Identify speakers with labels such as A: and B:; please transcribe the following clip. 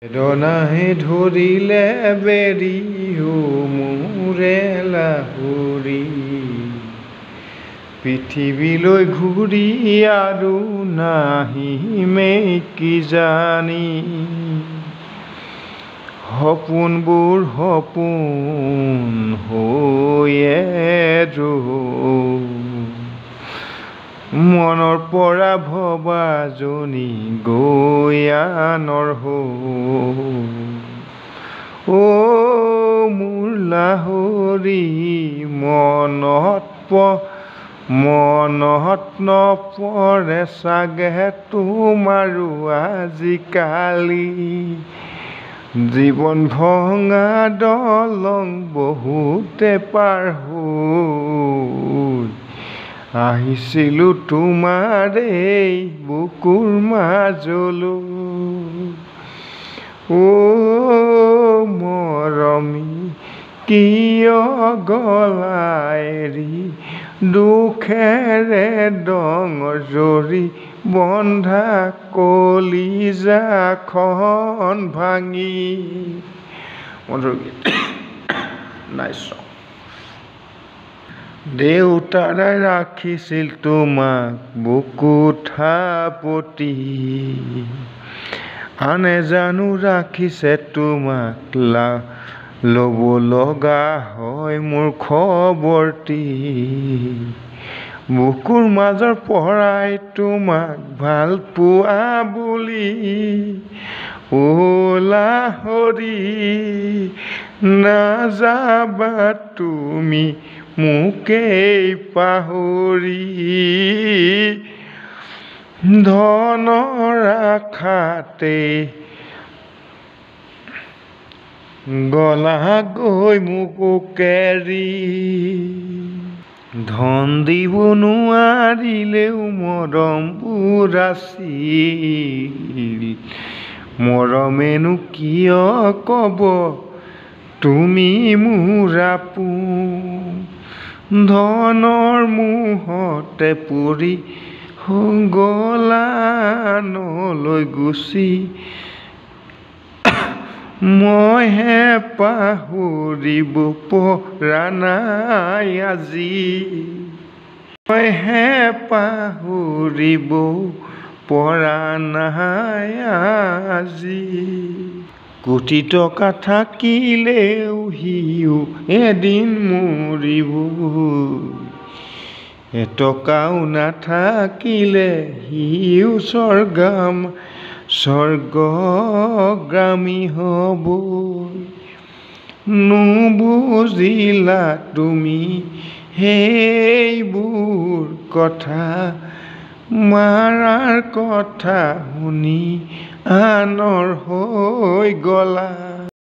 A: বেদনাহে ধৰিলে বেৰি মোৰে লাহুৰি পৃথিৱীলৈ ঘূৰি আৰু নাহিমেই কিজানি সপোনবোৰ সপোন হৈয়ে ৰ'ল মনৰ পৰা ভবাজনী গৈ আনৰ হ'ল মোৰ লাহৰি মনত নপৰে চাগে তোমাৰো আজিকালি জীৱন ভঙা দলং বহুতে পাৰ হৈ আহিছিলোঁ তোমাৰ এই বুকুৰ মাজলৈ মৰমী কিয় গলা এৰি দুখেৰে ডঙৰ জৰি বন্ধা কলিজাখন ভাঙি দেউতাৰাই ৰাখিছিল তোমাক বুকুত সাপতি আনে জানো ৰাখিছে তোমাক ল'ব লগা হয় মোৰ খবৰটি বুকুৰ মাজৰ পৰাই তোমাক ভাল পোৱা বুলি লাহৰি নাযাবা তুমি মোকেই পাহৰি ধনৰ আশাতে গলা গৈ মোক এৰি ধন দিব নোৱাৰিলেও মৰমবোৰ আছিল মৰমেনো কিয় ক'ব তুমি মোৰ আপোন ধনৰ মোহতে পৰি গলা নলৈ গুচি মইহে পাহৰিব পৰা নাই আজি মইহে পাহৰিব পৰা নাই আজি কোটি টকা থাকিলেও সিও এদিন মৰিব এটকাও নাথাকিলে সিও স্বৰ্গগামী হ'ব নুবুজিলা তুমি সেইবোৰ কথা মাৰাৰ কথা শুনি আনৰ হৈ গলা